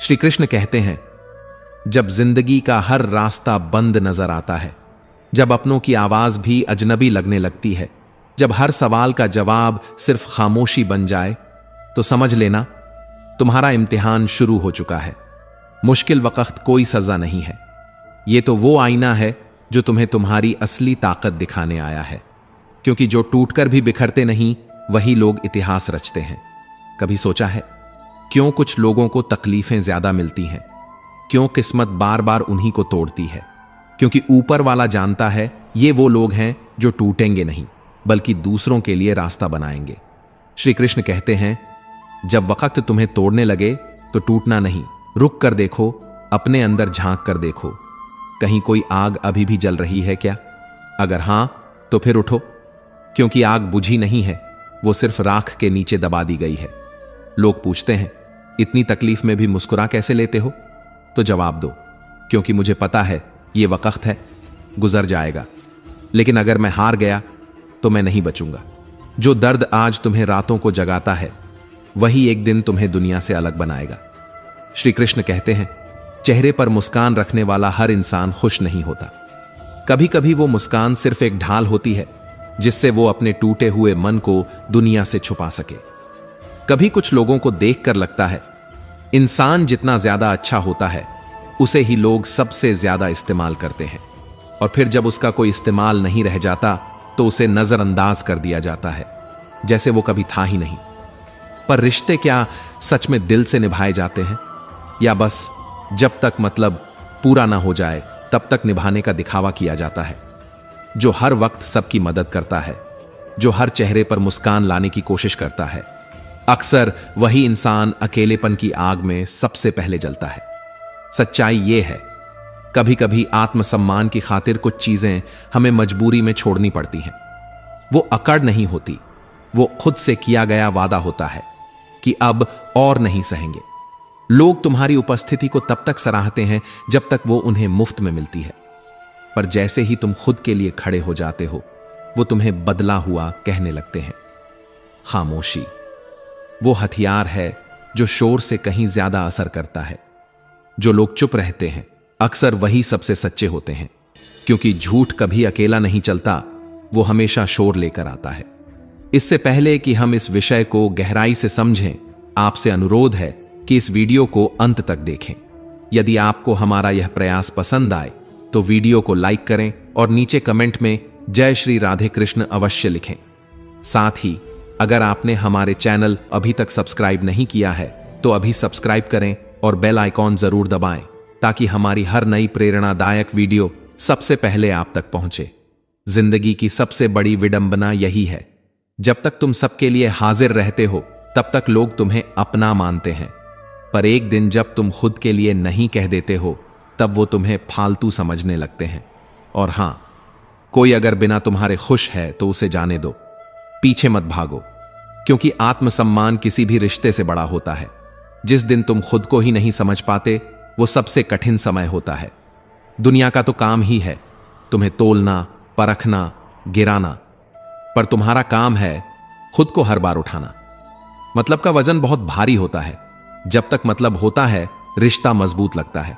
श्री कृष्ण कहते हैं, जब जिंदगी का हर रास्ता बंद नजर आता है, जब अपनों की आवाज भी अजनबी लगने लगती है, जब हर सवाल का जवाब सिर्फ खामोशी बन जाए, तो समझ लेना तुम्हारा इम्तिहान शुरू हो चुका है। मुश्किल वक्त कोई सजा नहीं है, ये तो वो आईना है जो तुम्हें तुम्हारी असली ताकत दिखाने आया है। क्योंकि जो टूटकर भी बिखरते नहीं, वही लोग इतिहास रचते हैं। कभी सोचा है क्यों कुछ लोगों को तकलीफें ज्यादा मिलती हैं? क्यों किस्मत बार बार उन्हीं को तोड़ती है? क्योंकि ऊपर वाला जानता है ये वो लोग हैं जो टूटेंगे नहीं, बल्कि दूसरों के लिए रास्ता बनाएंगे। श्री कृष्ण कहते हैं, जब वक्त तुम्हें तोड़ने लगे तो टूटना नहीं, रुक कर देखो, अपने अंदर झांक कर देखो, कहीं कोई आग अभी भी जल रही है क्या? अगर हां, तो फिर उठो, क्योंकि आग बुझी नहीं है, वो सिर्फ राख के नीचे दबा दी गई है। लोग पूछते हैं, इतनी तकलीफ में भी मुस्कुरा कैसे लेते हो? तो जवाब दो, क्योंकि मुझे पता है ये वक्त है, गुजर जाएगा। लेकिन अगर मैं हार गया तो मैं नहीं बचूंगा। जो दर्द आज तुम्हें रातों को जगाता है, वही एक दिन तुम्हें दुनिया से अलग बनाएगा। श्री कृष्ण कहते हैं, चेहरे पर मुस्कान रखने वाला हर इंसान खुश नहीं होता। कभी कभी वो मुस्कान सिर्फ एक ढाल होती है, जिससे वो अपने टूटे हुए मन को दुनिया से छुपा सके। कभी कुछ लोगों को देखकर लगता है, इंसान जितना ज्यादा अच्छा होता है, उसे ही लोग सबसे ज्यादा इस्तेमाल करते हैं, और फिर जब उसका कोई इस्तेमाल नहीं रह जाता तो उसे नजरअंदाज कर दिया जाता है, जैसे वो कभी था ही नहीं। पर रिश्ते क्या सच में दिल से निभाए जाते हैं, या बस जब तक मतलब पूरा ना हो जाए तब तक निभाने का दिखावा किया जाता है? जो हर वक्त सबकी मदद करता है, जो हर चेहरे पर मुस्कान लाने की कोशिश करता है, अक्सर वही इंसान अकेलेपन की आग में सबसे पहले जलता है। सच्चाई ये है, कभी कभी आत्मसम्मान की खातिर कुछ चीजें हमें मजबूरी में छोड़नी पड़ती हैं। वो अकड़ नहीं होती, वो खुद से किया गया वादा होता है कि अब और नहीं सहेंगे। लोग तुम्हारी उपस्थिति को तब तक सराहते हैं जब तक वो उन्हें मुफ्त में मिलती है, पर जैसे ही तुम खुद के लिए खड़े हो जाते हो, वो तुम्हें बदला हुआ कहने लगते हैं। खामोशी वो हथियार है जो शोर से कहीं ज्यादा असर करता है। जो लोग चुप रहते हैं, अक्सर वही सबसे सच्चे होते हैं, क्योंकि झूठ कभी अकेला नहीं चलता, वो हमेशा शोर लेकर आता है। इससे पहले कि हम इस विषय को गहराई से समझें, आपसे अनुरोध है कि इस वीडियो को अंत तक देखें। यदि आपको हमारा यह प्रयास पसंद आए तो वीडियो को लाइक करें और नीचे कमेंट में जय श्री राधे कृष्ण अवश्य लिखें। साथ ही अगर आपने हमारे चैनल अभी तक सब्सक्राइब नहीं किया है तो अभी सब्सक्राइब करें और बेल आइकॉन जरूर दबाएं, ताकि हमारी हर नई प्रेरणादायक वीडियो सबसे पहले आप तक पहुंचे। जिंदगी की सबसे बड़ी विडंबना यही है, जब तक तुम सबके लिए हाजिर रहते हो तब तक लोग तुम्हें अपना मानते हैं, पर एक दिन जब तुम खुद के लिए नहीं कह देते हो तब वो तुम्हें फालतू समझने लगते हैं। और हां, कोई अगर बिना तुम्हारे खुश है तो उसे जाने दो, पीछे मत भागो, क्योंकि आत्मसम्मान किसी भी रिश्ते से बड़ा होता है। जिस दिन तुम खुद को ही नहीं समझ पाते, वो सबसे कठिन समय होता है। दुनिया का तो काम ही है तुम्हें तोलना, परखना, गिराना, पर तुम्हारा काम है खुद को हर बार उठाना। मतलब का वजन बहुत भारी होता है। जब तक मतलब होता है, रिश्ता मजबूत लगता है,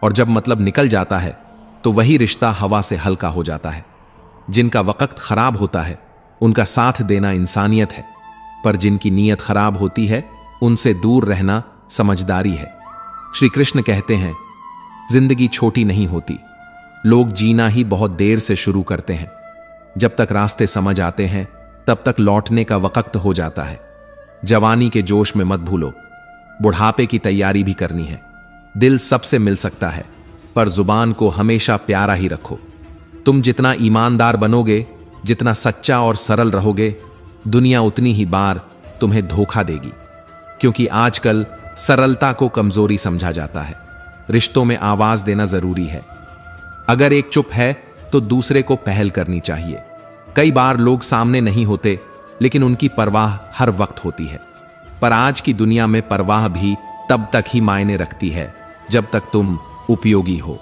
और जब मतलब निकल जाता है तो वही रिश्ता हवा से हल्का हो जाता है। जिनका वक्त खराब होता है, उनका साथ देना इंसानियत है, पर जिनकी नीयत खराब होती है, उनसे दूर रहना समझदारी है। श्री कृष्ण कहते हैं, जिंदगी छोटी नहीं होती, लोग जीना ही बहुत देर से शुरू करते हैं। जब तक रास्ते समझ आते हैं, तब तक लौटने का वक्त हो जाता है। जवानी के जोश में मत भूलो, बुढ़ापे की तैयारी भी करनी है। दिल सबसे मिल सकता है, पर जुबान को हमेशा प्यारा ही रखो। तुम जितना ईमानदार बनोगे, जितना सच्चा और सरल रहोगे, दुनिया उतनी ही बार तुम्हें धोखा देगी, क्योंकि आजकल सरलता को कमजोरी समझा जाता है। रिश्तों में आवाज देना जरूरी है। अगर एक चुप है तो दूसरे को पहल करनी चाहिए। कई बार लोग सामने नहीं होते, लेकिन उनकी परवाह हर वक्त होती है। पर आज की दुनिया में परवाह भी तब तक ही मायने रखती है जब तक तुम उपयोगी हो।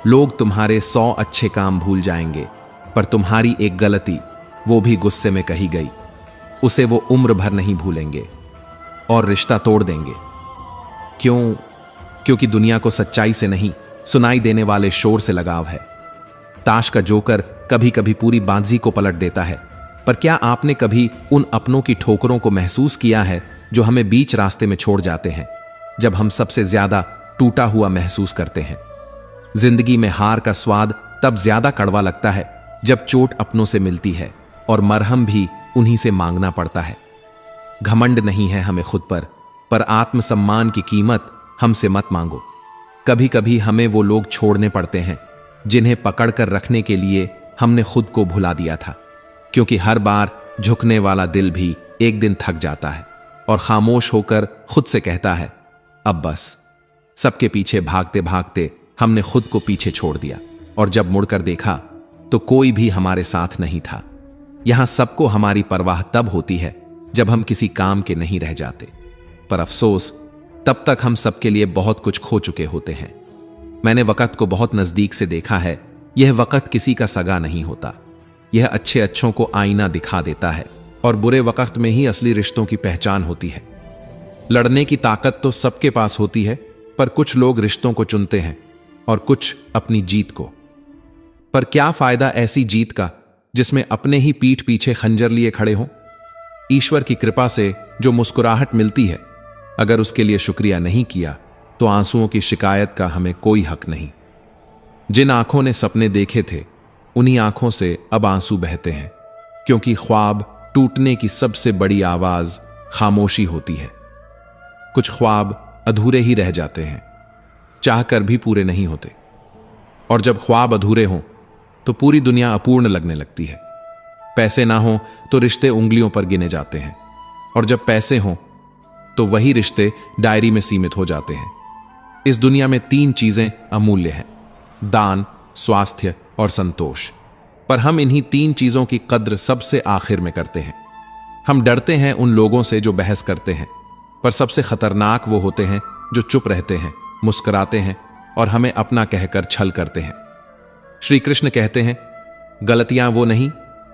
लोग तुम्हारे 100 अच्छे काम भूल जाएंगे, पर तुम्हारी एक गलती, वो भी गुस्से में कही गई, उसे वो उम्र भर नहीं भूलेंगे और रिश्ता तोड़ देंगे। क्यों? क्योंकि दुनिया को सच्चाई से नहीं, सुनाई देने वाले शोर से लगाव है। ताश का जोकर कभी कभी पूरी बाजी को पलट देता है, पर क्या आपने कभी उन अपनों की ठोकरों को महसूस किया है जो हमें बीच रास्ते में छोड़ जाते हैं, जब हम सबसे ज्यादा टूटा हुआ महसूस करते हैं? जिंदगी में हार का स्वाद तब ज्यादा कड़वा लगता है जब चोट अपनों से मिलती है और मरहम भी उन्हीं से मांगना पड़ता है। घमंड नहीं है हमें खुद पर आत्मसम्मान की कीमत हमसे मत मांगो। कभी कभी हमें वो लोग छोड़ने पड़ते हैं जिन्हें पकड़कर रखने के लिए हमने खुद को भुला दिया था, क्योंकि हर बार झुकने वाला दिल भी एक दिन थक जाता है और खामोश होकर खुद से कहता है, अब बस। सबके पीछे भागते भागते हमने खुद को पीछे छोड़ दिया और जब मुड़कर देखा तो कोई भी हमारे साथ नहीं था। यहां सबको हमारी परवाह तब होती है जब हम किसी काम के नहीं रह जाते, पर अफसोस तब तक हम सबके लिए बहुत कुछ खो चुके होते हैं। मैंने वक्त को बहुत नजदीक से देखा है। यह वक्त किसी का सगा नहीं होता। यह अच्छे अच्छों को आईना दिखा देता है और बुरे वक्त में ही असली रिश्तों की पहचान होती है। लड़ने की ताकत तो सबके पास होती है, पर कुछ लोग रिश्तों को चुनते हैं और कुछ अपनी जीत को। पर क्या फायदा ऐसी जीत का जिसमें अपने ही पीठ पीछे खंजर लिए खड़े हों? ईश्वर की कृपा से जो मुस्कुराहट मिलती है, अगर उसके लिए शुक्रिया नहीं किया तो आंसुओं की शिकायत का हमें कोई हक नहीं। जिन आंखों ने सपने देखे थे, उन्हीं आंखों से अब आंसू बहते हैं, क्योंकि ख्वाब टूटने की सबसे बड़ी आवाज खामोशी होती है। कुछ ख्वाब अधूरे ही रह जाते हैं, चाहकर भी पूरे नहीं होते। और जब ख्वाब अधूरे हों तो पूरी दुनिया अपूर्ण लगने लगती है। पैसे ना हों तो रिश्ते उंगलियों पर गिने जाते हैं, और जब पैसे हों तो वही रिश्ते डायरी में सीमित हो जाते हैं। इस दुनिया में 3 चीजें अमूल्य हैं: दान, स्वास्थ्य और संतोष। पर हम इन्हीं 3 चीजों की कद्र सबसे आखिर में करते हैं। हम डरते हैं उन लोगों से जो बहस करते हैं, पर सबसे खतरनाक वो होते हैं जो चुप रहते हैं, मुस्कुराते हैं और हमें अपना कहकर छल करते हैं। श्री कृष्ण कहते हैं, गलतियां वो नहीं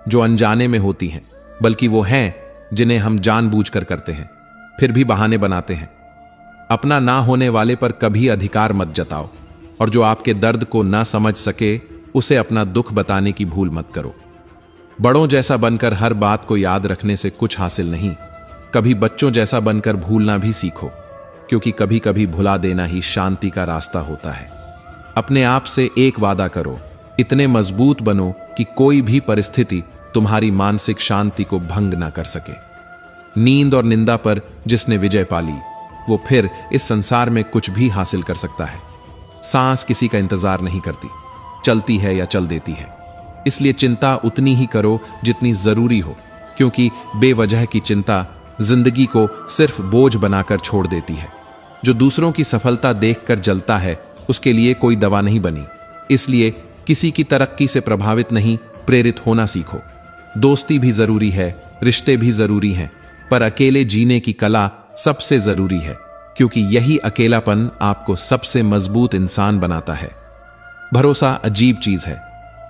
जो अनजाने में होती हैं, बल्कि वो हैं जिन्हें हम जानबूझकर करते हैं, फिर भी बहाने बनाते हैं। अपना ना होने वाले पर कभी अधिकार मत जताओ, और जो आपके दर्द को ना समझ सके उसे अपना दुख बताने की भूल मत करो। बड़ों जैसा बनकर हर बात को याद रखने से कुछ हासिल नहीं। कभी बच्चों जैसा बनकर भूलना भी सीखो, क्योंकि कभी कभी भुला देना ही शांति का रास्ता होता है। अपने आप से एक वादा करो, इतने मजबूत बनो कि कोई भी परिस्थिति तुम्हारी मानसिक शांति को भंग ना कर सके। नींद और निंदा पर जिसने विजय पाली, वो फिर इस संसार में कुछ भी हासिल कर सकता है। सांस किसी का इंतजार नहीं करती, चलती है या चल देती है। इसलिए चिंता उतनी ही करो जितनी जरूरी हो, क्योंकि बेवजह की चिंता जिंदगी को सिर्फ बोझ बनाकर छोड़ देती है। जो दूसरों की सफलता देखकर जलता है, उसके लिए कोई दवा नहीं बनी। इसलिए किसी की तरक्की से प्रभावित नहीं, प्रेरित होना सीखो। दोस्ती भी जरूरी है, रिश्ते भी जरूरी हैं, पर अकेले जीने की कला सबसे जरूरी है, क्योंकि यही अकेलापन आपको सबसे मजबूत इंसान बनाता है। भरोसा अजीब चीज है।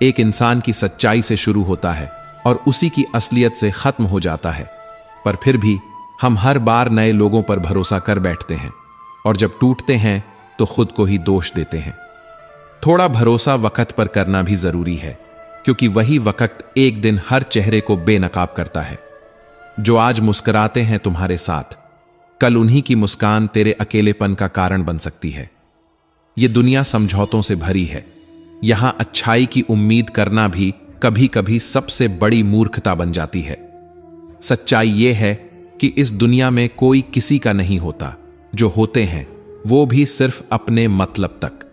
एक इंसान की सच्चाई से शुरू होता है और उसी की असलियत से खत्म हो जाता है, पर फिर भी हम हर बार नए लोगों पर भरोसा कर बैठते हैं, और जब टूटते हैं तो खुद को ही दोष देते हैं। थोड़ा भरोसा वक्त पर करना भी जरूरी है, क्योंकि वही वक्त एक दिन हर चेहरे को बेनकाब करता है। जो आज मुस्कुराते हैं तुम्हारे साथ, कल उन्हीं की मुस्कान तेरे अकेलेपन का कारण बन सकती है। ये दुनिया समझौतों से भरी है। यहां अच्छाई की उम्मीद करना भी कभी कभी सबसे बड़ी मूर्खता बन जाती है। सच्चाई यह है कि इस दुनिया में कोई किसी का नहीं होता। जो होते हैं वो भी सिर्फ अपने मतलब तक।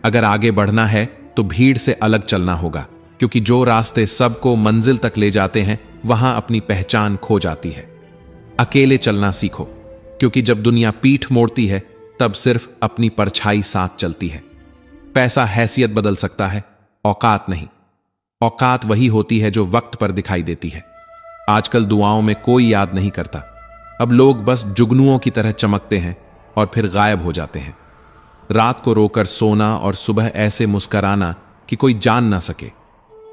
अगर आगे बढ़ना है तो भीड़ से अलग चलना होगा, क्योंकि जो रास्ते सबको मंजिल तक ले जाते हैं, वहां अपनी पहचान खो जाती है। अकेले चलना सीखो, क्योंकि जब दुनिया पीठ मोड़ती है तब सिर्फ अपनी परछाई साथ चलती है। पैसा हैसियत बदल सकता है, औकात नहीं। औकात वही होती है जो वक्त पर दिखाई देती है। आजकल दुआओं में कोई याद नहीं करता। अब लोग बस जुगनुओं की तरह चमकते हैं और फिर गायब हो जाते हैं। रात को रोकर सोना और सुबह ऐसे मुस्कराना कि कोई जान ना सके,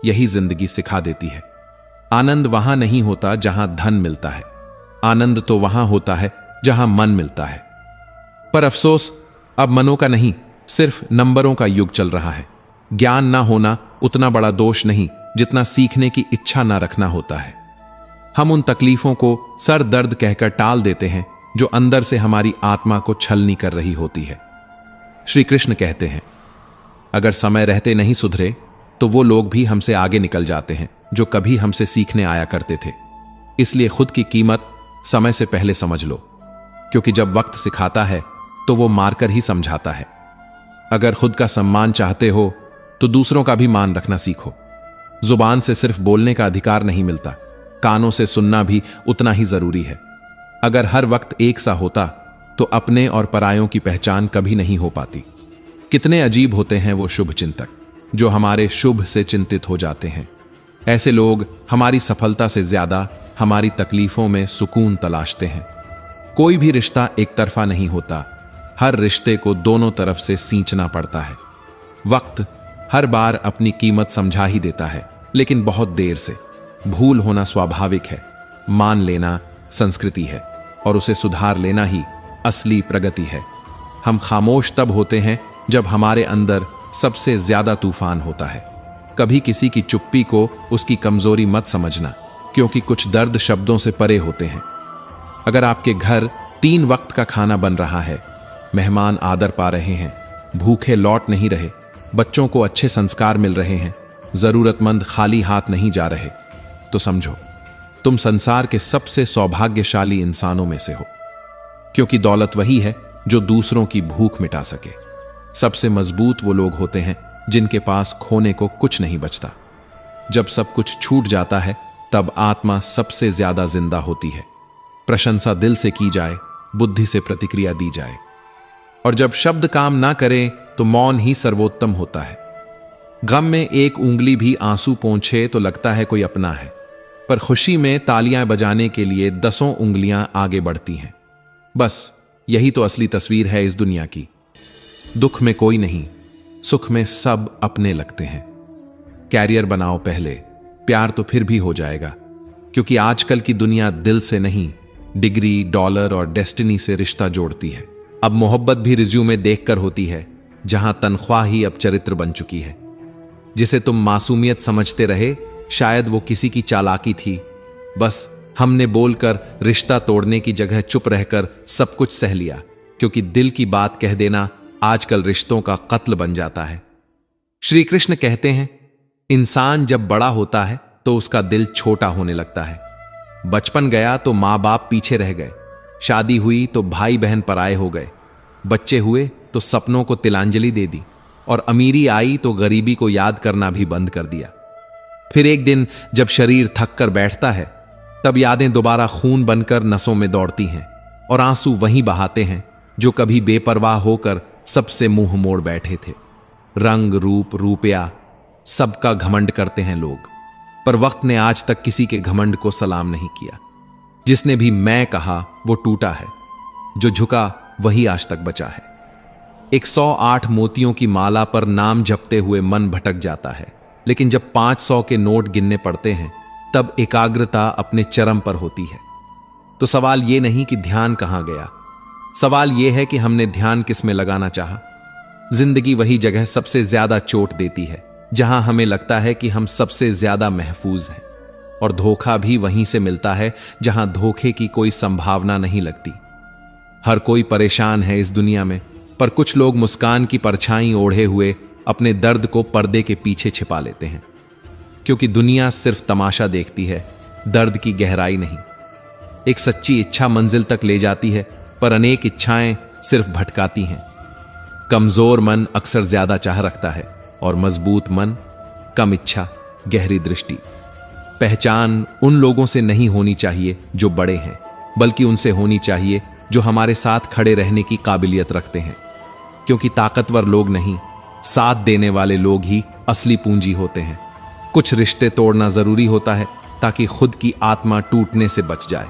यही जिंदगी सिखा देती है। आनंद वहां नहीं होता जहां धन मिलता है, आनंद तो वहां होता है जहां मन मिलता है। पर अफसोस, अब मनों का नहीं, सिर्फ नंबरों का युग चल रहा है। ज्ञान ना होना उतना बड़ा दोष नहीं जितना सीखने की इच्छा ना रखना होता है। हम उन तकलीफों को सर दर्द कहकर टाल देते हैं जो अंदर से हमारी आत्मा को छलनी कर रही होती है। श्री कृष्ण कहते हैं, अगर समय रहते नहीं सुधरे तो वो लोग भी हमसे आगे निकल जाते हैं जो कभी हमसे सीखने आया करते थे। इसलिए खुद की कीमत समय से पहले समझ लो, क्योंकि जब वक्त सिखाता है तो वो मारकर ही समझाता है। अगर खुद का सम्मान चाहते हो तो दूसरों का भी मान रखना सीखो। जुबान से सिर्फ बोलने का अधिकार नहीं मिलता, कानों से सुनना भी उतना ही जरूरी है। अगर हर वक्त एक सा होता तो अपने और परायों की पहचान कभी नहीं हो पाती। कितने अजीब होते हैं वो शुभ चिंतक जो हमारे शुभ से चिंतित हो जाते हैं। ऐसे लोग हमारी सफलता से ज्यादा हमारी तकलीफों में सुकून तलाशते हैं। कोई भी रिश्ता एक तरफा नहीं होता, हर रिश्ते को दोनों तरफ से सींचना पड़ता है। वक्त हर बार अपनी कीमत समझा ही देता है, लेकिन बहुत देर से। भूल होना स्वाभाविक है, मान लेना संस्कृति है और उसे सुधार लेना ही असली प्रगति है। हम खामोश तब होते हैं जब हमारे अंदर सबसे ज्यादा तूफान होता है। कभी किसी की चुप्पी को उसकी कमजोरी मत समझना, क्योंकि कुछ दर्द शब्दों से परे होते हैं। अगर आपके घर 3 वक्त का खाना बन रहा है, मेहमान आदर पा रहे हैं, भूखे लौट नहीं रहे, बच्चों को अच्छे संस्कार मिल रहे हैं, जरूरतमंद खाली हाथ नहीं जा रहे, तो समझो तुम संसार के सबसे सौभाग्यशाली इंसानों में से हो। क्योंकि दौलत वही है जो दूसरों की भूख मिटा सके। सबसे मजबूत वो लोग होते हैं जिनके पास खोने को कुछ नहीं बचता। जब सब कुछ छूट जाता है तब आत्मा सबसे ज्यादा जिंदा होती है। प्रशंसा दिल से की जाए, बुद्धि से प्रतिक्रिया दी जाए, और जब शब्द काम ना करें तो मौन ही सर्वोत्तम होता है। गम में एक उंगली भी आंसू पोंछे तो लगता है कोई अपना है, पर खुशी में तालियां बजाने के लिए 10 उंगलियां आगे बढ़ती हैं। बस यही तो असली तस्वीर है इस दुनिया की। दुख में कोई नहीं, सुख में सब अपने लगते हैं। कैरियर बनाओ पहले, प्यार तो फिर भी हो जाएगा, क्योंकि आजकल की दुनिया दिल से नहीं, डिग्री, डॉलर और डेस्टिनी से रिश्ता जोड़ती है। अब मोहब्बत भी रिज्यूमे देखकर होती है, जहां तनख्वाह ही अब चरित्र बन चुकी है। जिसे तुम मासूमियत समझते रहे, शायद वो किसी की चालाकी थी। बस हमने बोलकर रिश्ता तोड़ने की जगह चुप रहकर सब कुछ सह लिया, क्योंकि दिल की बात कह देना आजकल रिश्तों का कत्ल बन जाता है। श्री कृष्ण कहते हैं, इंसान जब बड़ा होता है तो उसका दिल छोटा होने लगता है। बचपन गया तो माँ बाप पीछे रह गए, शादी हुई तो भाई बहन पराए हो गए, बच्चे हुए तो सपनों को तिलांजलि दे दी, और अमीरी आई तो गरीबी को याद करना भी बंद कर दिया। फिर एक दिन जब शरीर थक कर बैठता है, तब यादें दोबारा खून बनकर नसों में दौड़ती हैं, और आंसू वहीं बहाते हैं जो कभी बेपरवाह होकर सबसे मुंह मोड़ बैठे थे। रंग, रूप, रुपया, सबका घमंड करते हैं लोग, पर वक्त ने आज तक किसी के घमंड को सलाम नहीं किया। जिसने भी मैं कहा वो टूटा है, जो झुका वही आज तक बचा है। 108 मोतियों की माला पर नाम जपते हुए मन भटक जाता है, लेकिन जब 500 के नोट गिनने पड़ते हैं तब एकाग्रता अपने चरम पर होती है। तो सवाल यह नहीं कि ध्यान कहां गया, सवाल यह है कि हमने ध्यान किस में लगाना चाहा। जिंदगी वही जगह सबसे ज्यादा चोट देती है जहां हमें लगता है कि हम सबसे ज्यादा महफूज हैं, और धोखा भी वहीं से मिलता है जहां धोखे की कोई संभावना नहीं लगती। हर कोई परेशान है इस दुनिया में, पर कुछ लोग मुस्कान की परछाई ओढ़े हुए अपने दर्द को पर्दे के पीछे छिपा लेते हैं, क्योंकि दुनिया सिर्फ तमाशा देखती है, दर्द की गहराई नहीं। एक सच्ची इच्छा मंजिल तक ले जाती है, पर अनेक इच्छाएं सिर्फ भटकाती हैं। कमजोर मन अक्सर ज्यादा चाह रखता है, और मजबूत मन कम इच्छा, गहरी दृष्टि। पहचान उन लोगों से नहीं होनी चाहिए जो बड़े हैं, बल्कि उनसे होनी चाहिए जो हमारे साथ खड़े रहने की काबिलियत रखते हैं, क्योंकि ताकतवर लोग नहीं, साथ देने वाले लोग ही असली पूंजी होते हैं। कुछ रिश्ते तोड़ना जरूरी होता है ताकि खुद की आत्मा टूटने से बच जाए।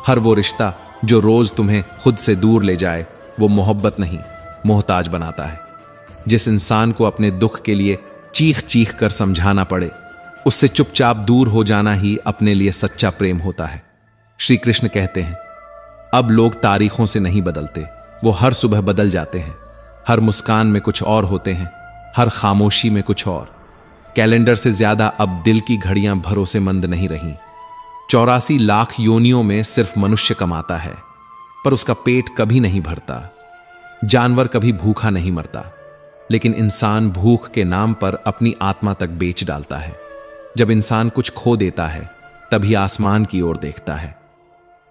हर वो रिश्ता जो रोज तुम्हें खुद से दूर ले जाए, वो मोहब्बत नहीं, मोहताज बनाता है। जिस इंसान को अपने दुख के लिए चीख चीख कर समझाना पड़े, उससे चुपचाप दूर हो जाना ही अपने लिए सच्चा प्रेम होता है। श्री कृष्ण कहते हैं, अब लोग तारीखों से नहीं बदलते, वो हर सुबह बदल जाते हैं। हर मुस्कान में कुछ और होते हैं, हर खामोशी में कुछ और। कैलेंडर से ज्यादा अब दिल की घड़ियां भरोसेमंद नहीं रहीं। 84 लाख योनियों में सिर्फ मनुष्य कमाता है, पर उसका पेट कभी नहीं भरता। जानवर कभी भूखा नहीं मरता, लेकिन इंसान भूख के नाम पर अपनी आत्मा तक बेच डालता है। जब इंसान कुछ खो देता है, तभी आसमान की ओर देखता है।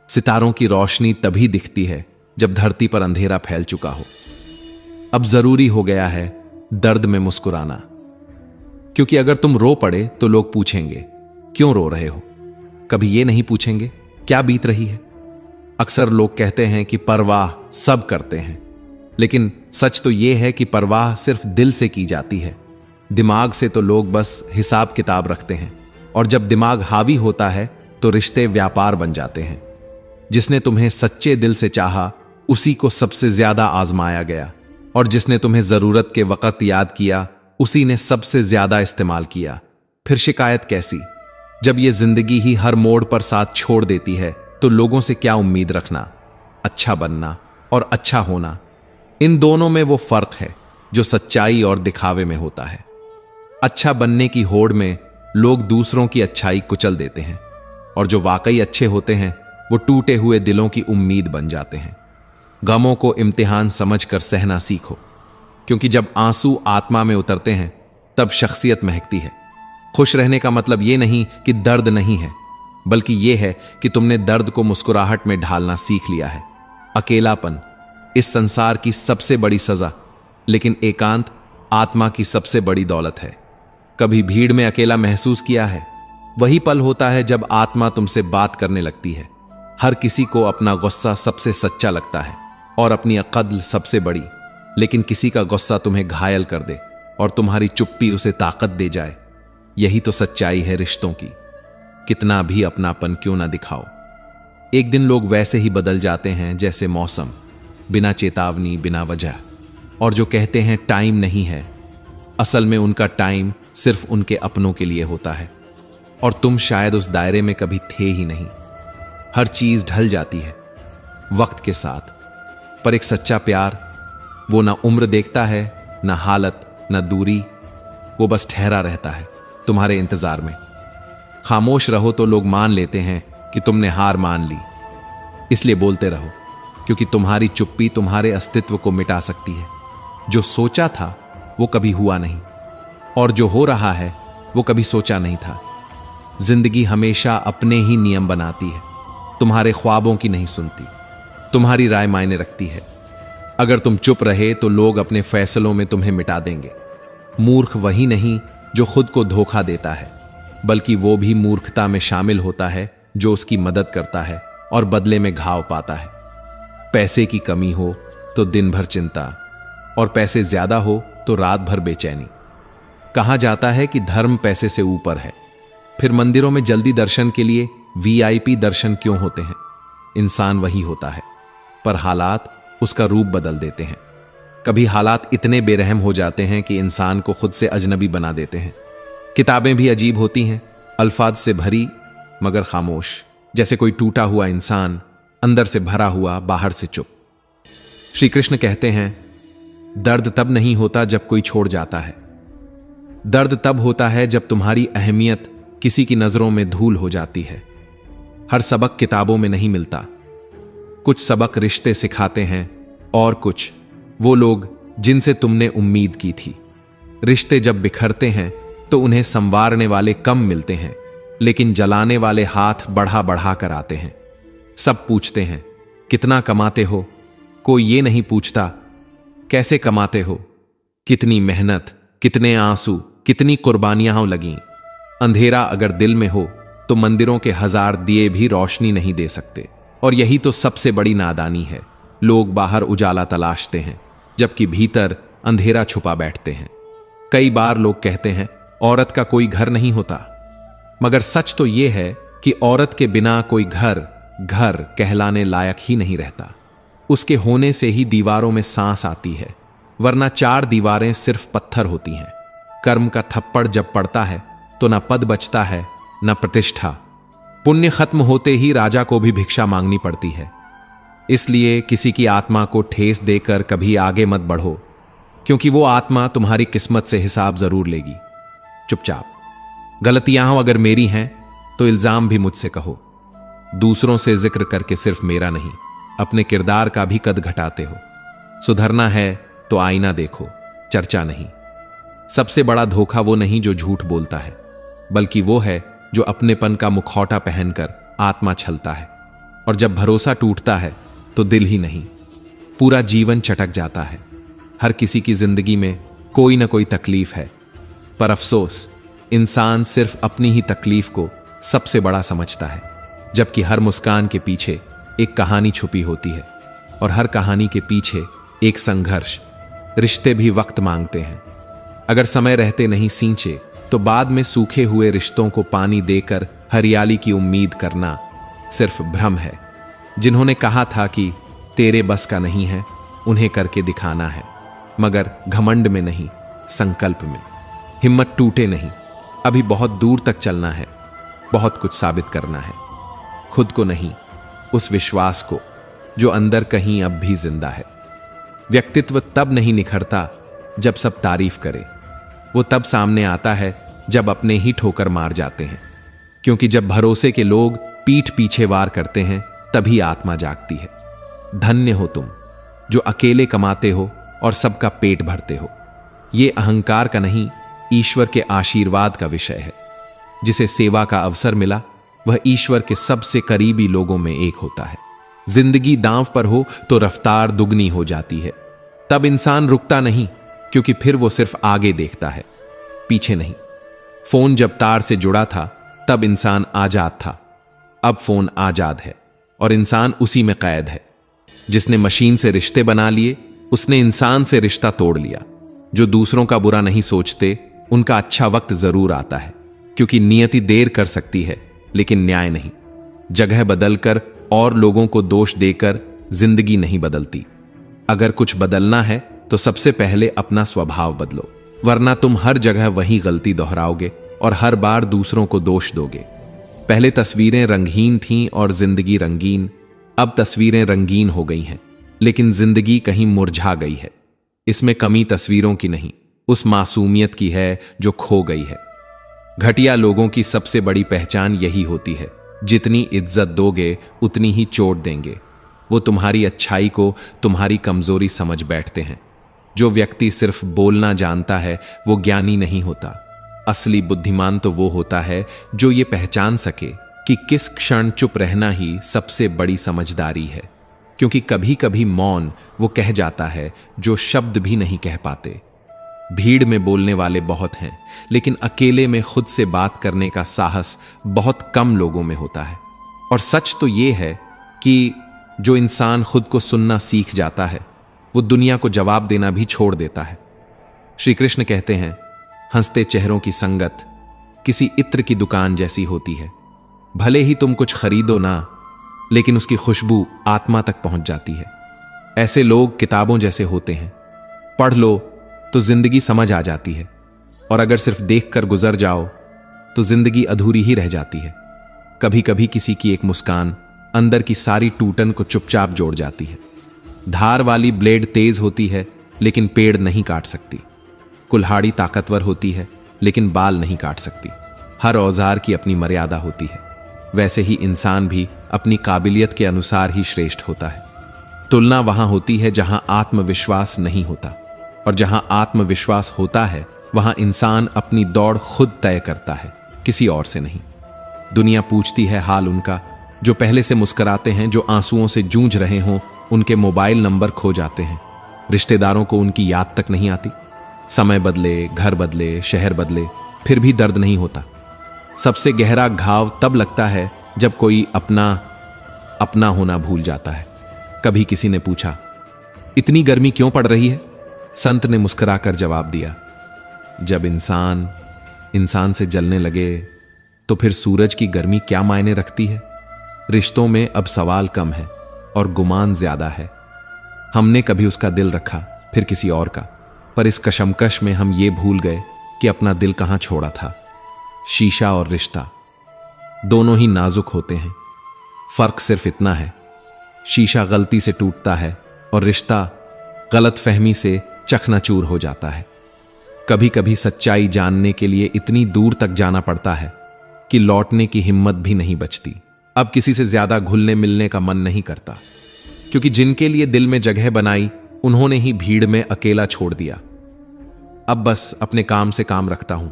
सितारों की रोशनी तभी दिखती है जब धरती पर अंधेरा फैल चुका हो। अब जरूरी हो गया है दर्द में मुस्कुराना, क्योंकि अगर तुम रो पड़े तो लोग पूछेंगे क्यों रो रहे हो। कभी ये नहीं पूछेंगे क्या बीत रही है। अक्सर लोग कहते हैं कि परवाह सब करते हैं, लेकिन सच तो यह है कि परवाह सिर्फ दिल से की जाती है। दिमाग से तो लोग बस हिसाब किताब रखते हैं, और जब दिमाग हावी होता है तो रिश्ते व्यापार बन जाते हैं। जिसने तुम्हें सच्चे दिल से चाहा, उसी को सबसे ज्यादा आजमाया गया, और जिसने तुम्हें जरूरत के वक्त याद किया, उसी ने सबसे ज्यादा इस्तेमाल किया। फिर शिकायत कैसी, जब ये जिंदगी ही हर मोड़ पर साथ छोड़ देती है तो लोगों से क्या उम्मीद रखना। अच्छा बनना और अच्छा होना, इन दोनों में वो फर्क है जो सच्चाई और दिखावे में होता है। अच्छा बनने की होड़ में लोग दूसरों की अच्छाई कुचल देते हैं, और जो वाकई अच्छे होते हैं वो टूटे हुए दिलों की उम्मीद बन जाते हैं। गमों को इम्तिहान समझकर सहना सीखो, क्योंकि जब आंसू आत्मा में उतरते हैं तब शख्सियत महकती है। खुश रहने का मतलब ये नहीं कि दर्द नहीं है, बल्कि यह है कि तुमने दर्द को मुस्कुराहट में ढालना सीख लिया है। अकेलापन इस संसार की सबसे बड़ी सजा, लेकिन एकांत आत्मा की सबसे बड़ी दौलत है। कभी भीड़ में अकेला महसूस किया है? वही पल होता है जब आत्मा तुमसे बात करने लगती है। हर किसी को अपना गुस्सा सबसे सच्चा लगता है और अपनी अक़ल सबसे बड़ी, लेकिन किसी का गुस्सा तुम्हें घायल कर दे और तुम्हारी चुप्पी उसे ताकत दे जाए। यही तो सच्चाई है रिश्तों की, कितना भी अपनापन क्यों ना दिखाओ। एक दिन लोग वैसे ही बदल जाते हैं जैसे मौसम, बिना चेतावनी, बिना वजह। और जो कहते हैं टाइम नहीं है, असल में उनका टाइम सिर्फ उनके अपनों के लिए होता है, और तुम शायद उस दायरे में कभी थे ही नहीं। हर चीज ढल जाती है वक्त के साथ, पर एक सच्चा प्यार, वो ना उम्र देखता है, ना हालत, ना दूरी। वो बस ठहरा रहता है तुम्हारे इंतजार में। खामोश रहो तो लोग मान लेते हैं कि तुमने हार मान ली। इसलिए बोलते रहो, क्योंकि तुम्हारी चुप्पी तुम्हारे अस्तित्व को मिटा सकती है। जो सोचा था वो कभी हुआ नहीं, और जो हो रहा है वो कभी सोचा नहीं था। जिंदगी हमेशा अपने ही नियम बनाती है, तुम्हारे ख्वाबों की नहीं सुनती। तुम्हारी राय मायने रखती है। अगर तुम चुप रहे तो लोग अपने फैसलों में तुम्हें मिटा देंगे। मूर्ख वही नहीं जो खुद को धोखा देता है, बल्कि वो भी मूर्खता में शामिल होता है जो उसकी मदद करता है और बदले में घाव पाता है। पैसे की कमी हो तो दिन भर चिंता, और पैसे ज्यादा हो तो रात भर बेचैनी। कहा जाता है कि धर्म पैसे से ऊपर है। फिर मंदिरों में जल्दी दर्शन के लिए वीआईपी दर्शन क्यों होते हैं? इंसान वही होता है, पर हालात उसका रूप बदल देते हैं। कभी हालात इतने बेरहम हो जाते हैं कि इंसान को खुद से अजनबी बना देते हैं। किताबें भी अजीब होती हैं, अल्फाज से भरी मगर खामोश, जैसे कोई टूटा हुआ इंसान, अंदर से भरा हुआ, बाहर से चुप। श्री कृष्ण कहते हैं, दर्द तब नहीं होता जब कोई छोड़ जाता है। दर्द तब होता है जब तुम्हारी अहमियत किसी की नजरों में धूल हो जाती है। हर सबक किताबों में नहीं मिलता। कुछ सबक रिश्ते सिखाते हैं, और कुछ वो लोग जिनसे तुमने उम्मीद की थी। रिश्ते जब बिखरते हैं तो उन्हें संवारने वाले कम मिलते हैं, लेकिन जलाने वाले हाथ बढ़ा बढ़ा कर आते हैं। सब पूछते हैं कितना कमाते हो, कोई ये नहीं पूछता कैसे कमाते हो, कितनी मेहनत, कितने आंसू, कितनी कुर्बानियां लगीं। अंधेरा अगर दिल में हो तो मंदिरों के 1000 दिए भी रोशनी नहीं दे सकते। और यही तो सबसे बड़ी नादानी है। लोग बाहर उजाला तलाशते हैं, जबकि भीतर अंधेरा छुपा बैठते हैं। कई बार लोग कहते हैं औरत का कोई घर नहीं होता, मगर सच तो यह है कि औरत के बिना कोई घर घर कहलाने लायक ही नहीं रहता। उसके होने से ही दीवारों में सांस आती है, वरना 4 दीवारें सिर्फ पत्थर होती हैं। कर्म का थप्पड़ जब पड़ता है तो न पद बचता है, न प्रतिष्ठा। पुण्य खत्म होते ही राजा को भी भिक्षा मांगनी पड़ती है। इसलिए किसी की आत्मा को ठेस देकर कभी आगे मत बढ़ो, क्योंकि वो आत्मा तुम्हारी किस्मत से हिसाब जरूर लेगी। चुपचाप। गलतियां हो अगर मेरी हैं तो इल्जाम भी मुझसे कहो। दूसरों से जिक्र करके सिर्फ मेरा नहीं, अपने किरदार का भी कद घटाते हो। सुधरना है तो आईना देखो, चर्चा नहीं। सबसे बड़ा धोखा वो नहीं जो झूठ बोलता है, बल्कि वो है जो अपनेपन का मुखौटा पहनकर आत्मा छलता है। और जब भरोसा टूटता है तो दिल ही नहीं, पूरा जीवन चटक जाता है। हर किसी की जिंदगी में कोई ना कोई तकलीफ है, पर अफसोस इंसान सिर्फ अपनी ही तकलीफ को सबसे बड़ा समझता है, जबकि हर मुस्कान के पीछे एक कहानी छुपी होती है, और हर कहानी के पीछे एक संघर्ष। रिश्ते भी वक्त मांगते हैं। अगर समय रहते नहीं सींचे तो बाद में सूखे हुए रिश्तों को पानी देकर हरियाली की उम्मीद करना सिर्फ भ्रम है। जिन्होंने कहा था कि तेरे बस का नहीं है, उन्हें करके दिखाना है, मगर घमंड में नहीं, संकल्प में। हिम्मत टूटे नहीं, अभी बहुत दूर तक चलना है, बहुत कुछ साबित करना है। खुद को नहीं, उस विश्वास को जो अंदर कहीं अब भी जिंदा है। व्यक्तित्व तब नहीं निखरता जब सब तारीफ करे, वो तब सामने आता है जब अपने ही ठोकर मार जाते हैं। क्योंकि जब भरोसे के लोग पीठ पीछे वार करते हैं तभी आत्मा जागती है। धन्य हो तुम जो अकेले कमाते हो और सबका पेट भरते हो। ये अहंकार का नहीं, ईश्वर के आशीर्वाद का विषय है। जिसे सेवा का अवसर मिला वह ईश्वर के सबसे करीबी लोगों में एक होता है। जिंदगी दांव पर हो तो रफ्तार दुगनी हो जाती है। तब इंसान रुकता नहीं, क्योंकि फिर वो सिर्फ आगे देखता है, पीछे नहीं। फोन जब तार से जुड़ा था तब इंसान आजाद था, अब फोन आजाद है और इंसान उसी में कैद है। जिसने मशीन से रिश्ते बना लिए उसने इंसान से रिश्ता तोड़ लिया। जो दूसरों का बुरा नहीं सोचते उनका अच्छा वक्त जरूर आता है, क्योंकि नियति देर कर सकती है लेकिन न्याय नहीं। जगह बदलकर और लोगों को दोष देकर जिंदगी नहीं बदलती। अगर कुछ बदलना है तो सबसे पहले अपना स्वभाव बदलो, वरना तुम हर जगह वही गलती दोहराओगे और हर बार दूसरों को दोष दोगे। पहले तस्वीरें रंगहीन थीं और जिंदगी रंगीन, अब तस्वीरें रंगीन हो गई हैं लेकिन जिंदगी कहीं मुरझा गई है। इसमें कमी तस्वीरों की नहीं, उस मासूमियत की है जो खो गई है। घटिया लोगों की सबसे बड़ी पहचान यही होती है, जितनी इज्जत दोगे उतनी ही चोट देंगे। वो तुम्हारी अच्छाई को तुम्हारी कमजोरी समझ बैठते हैं। जो व्यक्ति सिर्फ बोलना जानता है वो ज्ञानी नहीं होता। असली बुद्धिमान तो वो होता है जो ये पहचान सके कि किस क्षण चुप रहना ही सबसे बड़ी समझदारी है। क्योंकि कभी कभी मौन वो कह जाता है जो शब्द भी नहीं कह पाते। भीड़ में बोलने वाले बहुत हैं, लेकिन अकेले में खुद से बात करने का साहस बहुत कम लोगों में होता है। और सच तो ये है कि जो इंसान खुद को सुनना सीख जाता है वो दुनिया को जवाब देना भी छोड़ देता है। श्री कृष्ण कहते हैं, हंसते चेहरों की संगत किसी इत्र की दुकान जैसी होती है। भले ही तुम कुछ खरीदो ना, लेकिन उसकी खुशबू आत्मा तक पहुंच जाती है। ऐसे लोग किताबों जैसे होते हैं, पढ़ लो तो जिंदगी समझ आ जाती है, और अगर सिर्फ देखकर गुजर जाओ तो जिंदगी अधूरी ही रह जाती है। कभी कभी किसी की एक मुस्कान अंदर की सारी टूटन को चुपचाप जोड़ जाती है। धार वाली ब्लेड तेज होती है लेकिन पेड़ नहीं काट सकती। कुल्हाड़ी ताकतवर होती है लेकिन बाल नहीं काट सकती। हर औजार की अपनी मर्यादा होती है। वैसे ही इंसान भी अपनी काबिलियत के अनुसार ही श्रेष्ठ होता है। तुलना वहां होती है जहां आत्मविश्वास नहीं होता, और जहां आत्मविश्वास होता है वहां इंसान अपनी दौड़ खुद तय करता है, किसी और से नहीं। दुनिया पूछती है हाल उनका जो पहले से मुस्कुराते हैं। जो आंसुओं से जूझ रहे हों उनके मोबाइल नंबर खो जाते हैं। रिश्तेदारों को उनकी याद तक नहीं आती। समय बदले, घर बदले, शहर बदले, फिर भी दर्द नहीं होता। सबसे गहरा घाव तब लगता है जब कोई अपना होना भूल जाता है। कभी किसी ने पूछा, इतनी गर्मी क्यों पड़ रही है? संत ने मुस्कुराकर जवाब दिया, जब इंसान से जलने लगे तो फिर सूरज की गर्मी क्या मायने रखती है? रिश्तों में अब सवाल कम है और गुमान ज्यादा है। हमने कभी उसका दिल रखा, फिर किसी और का, पर इस कशमकश में हम ये भूल गए कि अपना दिल कहां छोड़ा था। शीशा और रिश्ता दोनों ही नाजुक होते हैं, फर्क सिर्फ इतना है, शीशा गलती से टूटता है और रिश्ता गलतफहमी से चकनाचूर हो जाता है। कभी कभी सच्चाई जानने के लिए इतनी दूर तक जाना पड़ता है कि लौटने की हिम्मत भी नहीं बचती। अब किसी से ज्यादा घुलने मिलने का मन नहीं करता, क्योंकि जिनके लिए दिल में जगह बनाई उन्होंने ही भीड़ में अकेला छोड़ दिया। अब बस अपने काम से काम रखता हूं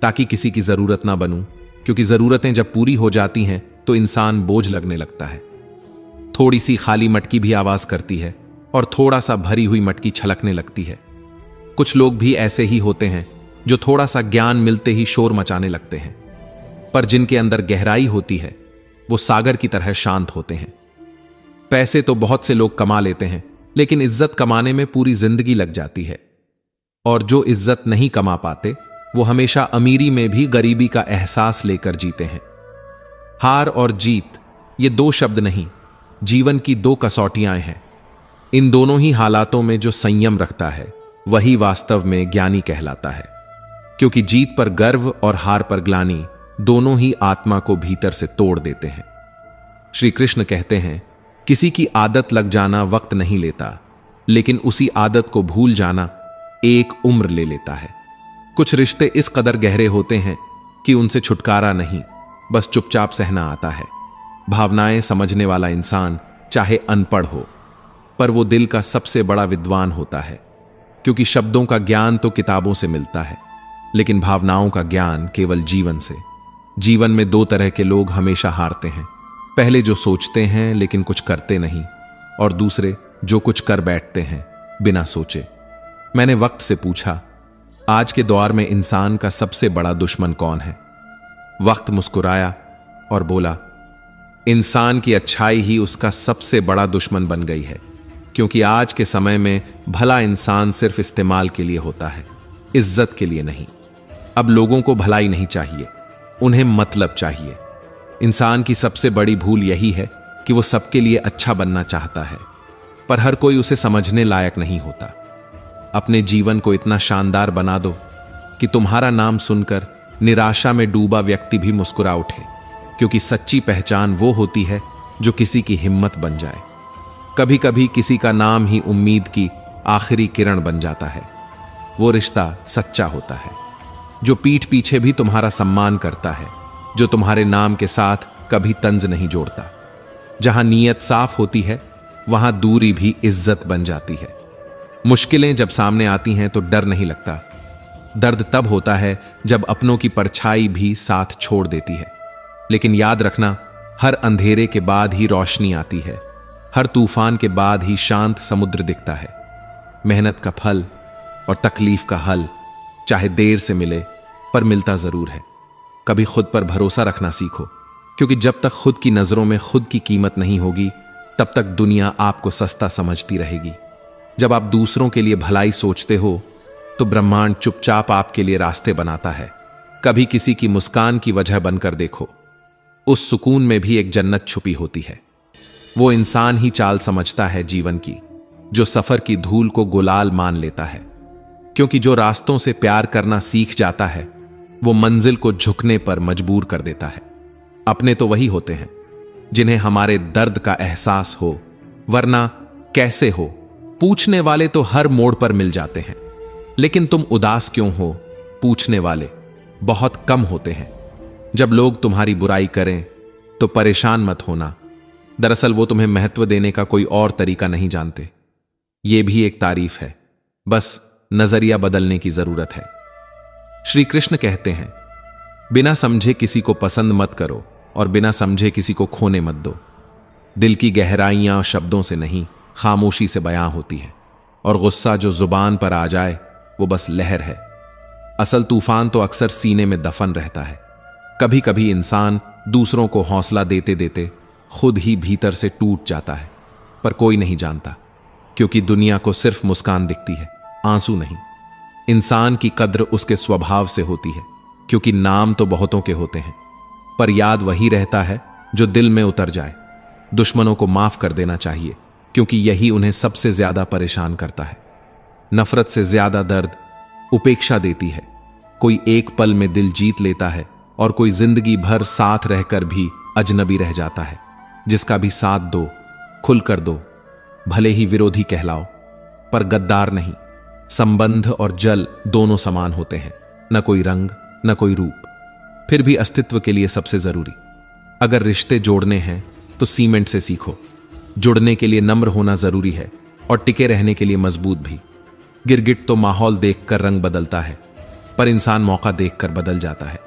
ताकि किसी की जरूरत ना बनूं, क्योंकि जरूरतें जब पूरी हो जाती हैं तो इंसान बोझ लगने लगता है। थोड़ी सी खाली मटकी भी आवाज करती है और थोड़ा सा भरी हुई मटकी छलकने लगती है। कुछ लोग भी ऐसे ही होते हैं जो थोड़ा सा ज्ञान मिलते ही शोर मचाने लगते हैं, पर जिनके अंदर गहराई होती है वो सागर की तरह शांत होते हैं। पैसे तो बहुत से लोग कमा लेते हैं, लेकिन इज्जत कमाने में पूरी जिंदगी लग जाती है। और जो इज्जत नहीं कमा पाते वो हमेशा अमीरी में भी गरीबी का एहसास लेकर जीते हैं। हार और जीत ये दो शब्द नहीं, जीवन की दो कसौटियां हैं। इन दोनों ही हालातों में जो संयम रखता है वही वास्तव में ज्ञानी कहलाता है, क्योंकि जीत पर गर्व और हार पर ग्लानि दोनों ही आत्मा को भीतर से तोड़ देते हैं। श्री कृष्ण कहते हैं, किसी की आदत लग जाना वक्त नहीं लेता, लेकिन उसी आदत को भूल जाना एक उम्र ले लेता है। कुछ रिश्ते इस कदर गहरे होते हैं कि उनसे छुटकारा नहीं, बस चुपचाप सहना आता है। भावनाएं समझने वाला इंसान चाहे अनपढ़ हो, पर वो दिल का सबसे बड़ा विद्वान होता है, क्योंकि शब्दों का ज्ञान तो किताबों से मिलता है, लेकिन भावनाओं का ज्ञान केवल जीवन से। जीवन में दो तरह के लोग हमेशा हारते हैं, पहले जो सोचते हैं लेकिन कुछ करते नहीं, और दूसरे जो कुछ कर बैठते हैं बिना सोचे। मैंने वक्त से पूछा, आज के दौर में इंसान का सबसे बड़ा दुश्मन कौन है? वक्त मुस्कुराया और बोला, इंसान की अच्छाई ही उसका सबसे बड़ा दुश्मन बन गई है, क्योंकि आज के समय में भला इंसान सिर्फ इस्तेमाल के लिए होता है, इज्जत के लिए नहीं। अब लोगों को भलाई नहीं चाहिए, उन्हें मतलब चाहिए। इंसान की सबसे बड़ी भूल यही है कि वो सबके लिए अच्छा बनना चाहता है, पर हर कोई उसे समझने लायक नहीं होता। अपने जीवन को इतना शानदार बना दो कि तुम्हारा नाम सुनकर निराशा में डूबा व्यक्ति भी मुस्कुरा उठे, क्योंकि सच्ची पहचान वो होती है जो किसी की हिम्मत बन जाए। कभी कभी किसी का नाम ही उम्मीद की आखिरी किरण बन जाता है। वो रिश्ता सच्चा होता है जो पीठ पीछे भी तुम्हारा सम्मान करता है, जो तुम्हारे नाम के साथ कभी तंज नहीं जोड़ता। जहां नीयत साफ होती है वहां दूरी भी इज्जत बन जाती है। मुश्किलें जब सामने आती हैं तो डर नहीं लगता। दर्द तब होता है जब अपनों की परछाई भी साथ छोड़ देती है। लेकिन याद रखना, हर अंधेरे के बाद ही रोशनी आती है, हर तूफान के बाद ही शांत समुद्र दिखता है। मेहनत का फल और तकलीफ का हल चाहे देर से मिले, पर मिलता जरूर है। कभी खुद पर भरोसा रखना सीखो, क्योंकि जब तक खुद की नजरों में खुद की कीमत नहीं होगी तब तक दुनिया आपको सस्ता समझती रहेगी। जब आप दूसरों के लिए भलाई सोचते हो तो ब्रह्मांड चुपचाप आपके लिए रास्ते बनाता है। कभी किसी की मुस्कान की वजह बनकर देखो, उस सुकून में भी एक जन्नत छुपी होती है। वो इंसान ही चाल समझता है जीवन की, जो सफर की धूल को गुलाल मान लेता है, क्योंकि जो रास्तों से प्यार करना सीख जाता है वो मंजिल को झुकने पर मजबूर कर देता है। अपने तो वही होते हैं जिन्हें हमारे दर्द का एहसास हो, वरना कैसे हो पूछने वाले तो हर मोड़ पर मिल जाते हैं। लेकिन तुम उदास क्यों हो पूछने वाले बहुत कम होते हैं। जब लोग तुम्हारी बुराई करें तो परेशान मत होना, दरअसल वो तुम्हें महत्व देने का कोई और तरीका नहीं जानते। ये भी एक तारीफ है, बस नजरिया बदलने की जरूरत है। श्री कृष्ण कहते हैं, बिना समझे किसी को पसंद मत करो और बिना समझे किसी को खोने मत दो। दिल की गहराइयां शब्दों से नहीं, खामोशी से बयां होती है, और गुस्सा जो जुबान पर आ जाए वो बस लहर है। असल तूफान तो अक्सर सीने में दफन रहता है। कभी कभी इंसान दूसरों को हौसला देते देते खुद ही भीतर से टूट जाता है, पर कोई नहीं जानता, क्योंकि दुनिया को सिर्फ मुस्कान दिखती है, आंसू नहीं। इंसान की कद्र उसके स्वभाव से होती है, क्योंकि नाम तो बहुतों के होते हैं, पर याद वही रहता है जो दिल में उतर जाए। दुश्मनों को माफ कर देना चाहिए, क्योंकि यही उन्हें सबसे ज्यादा परेशान करता है। नफरत से ज्यादा दर्द उपेक्षा देती है। कोई एक पल में दिल जीत लेता है और कोई जिंदगी भर साथ रहकर भी अजनबी रह जाता है। जिसका भी साथ दो, खुलकर दो, भले ही विरोधी कहलाओ, पर गद्दार नहीं। संबंध और जल दोनों समान होते हैं, न कोई रंग न कोई रूप, फिर भी अस्तित्व के लिए सबसे जरूरी। अगर रिश्ते जोड़ने हैं तो सीमेंट से सीखो। जुड़ने के लिए नम्र होना जरूरी है और टिके रहने के लिए मजबूत भी। गिरगिट तो माहौल देखकर रंग बदलता है, पर इंसान मौका देखकर बदल जाता है।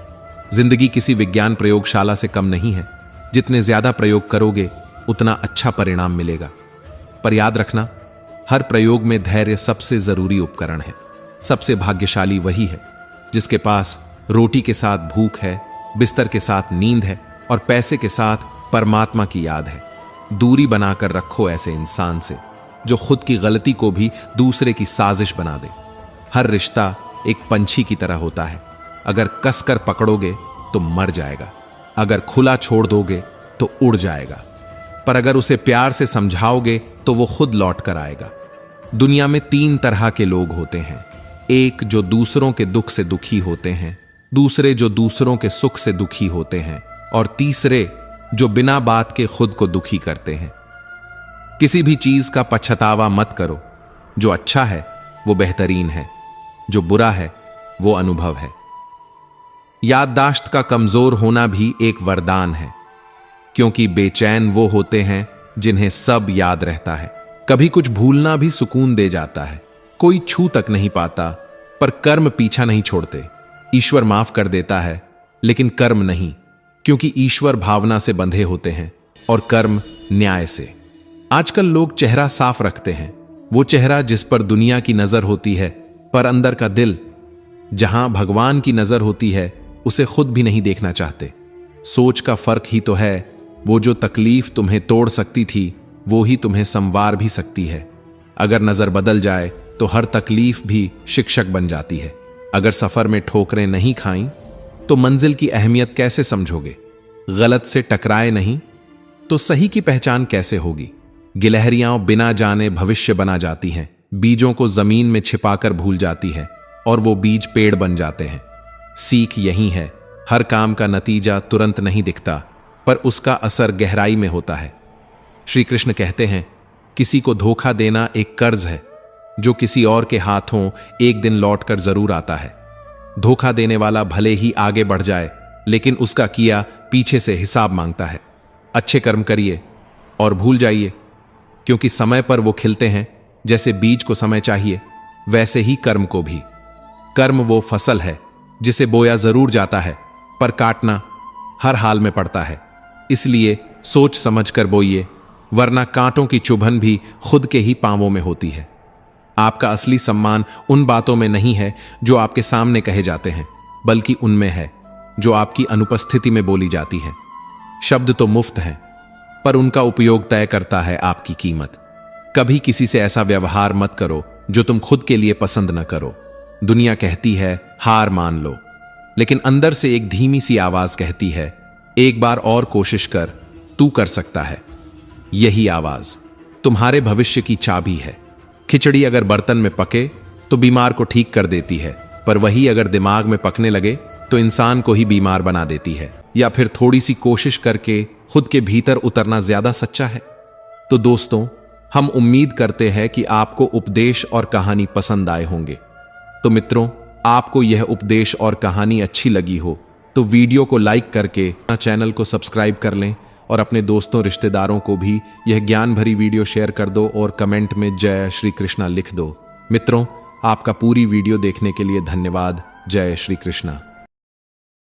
जिंदगी किसी विज्ञान प्रयोगशाला से कम नहीं है। जितने ज्यादा प्रयोग करोगे उतना अच्छा परिणाम मिलेगा। पर याद रखना, हर प्रयोग में धैर्य सबसे जरूरी उपकरण है। सबसे भाग्यशाली वही है जिसके पास रोटी के साथ भूख है, बिस्तर के साथ नींद है और पैसे के साथ परमात्मा की याद है। दूरी बनाकर रखो ऐसे इंसान से जो खुद की गलती को भी दूसरे की साजिश बना दे। हर रिश्ता एक पंछी की तरह होता है। अगर कसकर पकड़ोगे तो मर जाएगा, अगर खुला छोड़ दोगे तो उड़ जाएगा, पर अगर उसे प्यार से समझाओगे तो वो खुद लौट कर आएगा। दुनिया में 3 तरह के लोग होते हैं। एक जो दूसरों के दुख से दुखी होते हैं, दूसरे जो दूसरों के सुख से दुखी होते हैं और तीसरे जो बिना बात के खुद को दुखी करते हैं। किसी भी चीज का पछतावा मत करो। जो अच्छा है वो बेहतरीन है, जो बुरा है वो अनुभव है। याददाश्त का कमजोर होना भी एक वरदान है, क्योंकि बेचैन वो होते हैं जिन्हें सब याद रहता है। कभी कुछ भूलना भी सुकून दे जाता है। कोई छू तक नहीं पाता, पर कर्म पीछा नहीं छोड़ते। ईश्वर माफ कर देता है, लेकिन कर्म नहीं, क्योंकि ईश्वर भावना से बंधे होते हैं और कर्म न्याय से। आजकल लोग चेहरा साफ रखते हैं, वो चेहरा जिस पर दुनिया की नजर होती है, पर अंदर का दिल जहां भगवान की नजर होती है उसे खुद भी नहीं देखना चाहते। सोच का फर्क ही तो है। वो जो तकलीफ तुम्हें तोड़ सकती थी वो ही तुम्हें संवार भी सकती है। अगर नजर बदल जाए तो हर तकलीफ भी शिक्षक बन जाती है। अगर सफर में ठोकरें नहीं खाई तो मंजिल की अहमियत कैसे समझोगे? गलत से टकराए नहीं तो सही की पहचान कैसे होगी? गिलहरियां बिना जाने भविष्य बना जाती हैं, बीजों को जमीन में छिपाकर भूल जाती है और वो बीज पेड़ बन जाते हैं। सीख यही है, हर काम का नतीजा तुरंत नहीं दिखता, पर उसका असर गहराई में होता है। श्री कृष्ण कहते हैं, किसी को धोखा देना एक कर्ज है जो किसी और के हाथों एक दिन लौटकर जरूर आता है। धोखा देने वाला भले ही आगे बढ़ जाए, लेकिन उसका किया पीछे से हिसाब मांगता है। अच्छे कर्म करिए और भूल जाइए, क्योंकि समय पर वो खिलते हैं। जैसे बीज को समय चाहिए, वैसे ही कर्म को भी। कर्म वो फसल है जिसे बोया जरूर जाता है, पर काटना हर हाल में पड़ता है। इसलिए सोच समझ कर बोइए, वरना कांटों की चुभन भी खुद के ही पांवों में होती है। आपका असली सम्मान उन बातों में नहीं है जो आपके सामने कहे जाते हैं, बल्कि उनमें है जो आपकी अनुपस्थिति में बोली जाती है। शब्द तो मुफ्त हैं, पर उनका उपयोग तय करता है आपकी कीमत। कभी किसी से ऐसा व्यवहार मत करो जो तुम खुद के लिए पसंद न करो। दुनिया कहती है हार मान लो, लेकिन अंदर से एक धीमी सी आवाज कहती है, एक बार और कोशिश कर, तू कर सकता है। यही आवाज तुम्हारे भविष्य की चाबी है। खिचड़ी अगर बर्तन में पके तो बीमार को ठीक कर देती है, पर वही अगर दिमाग में पकने लगे तो इंसान को ही बीमार बना देती है। या फिर थोड़ी सी कोशिश करके खुद के भीतर उतरना ज्यादा सच्चा है। तो दोस्तों, हम उम्मीद करते हैं कि आपको उपदेश और कहानी पसंद आए होंगे। तो मित्रों, आपको यह उपदेश और कहानी अच्छी लगी हो तो वीडियो को लाइक करके चैनल को सब्सक्राइब कर लें और अपने दोस्तों रिश्तेदारों को भी यह ज्ञान भरी वीडियो शेयर कर दो और कमेंट में जय श्री कृष्णा लिख दो। मित्रों, आपका पूरी वीडियो देखने के लिए धन्यवाद। जय श्री कृष्णा।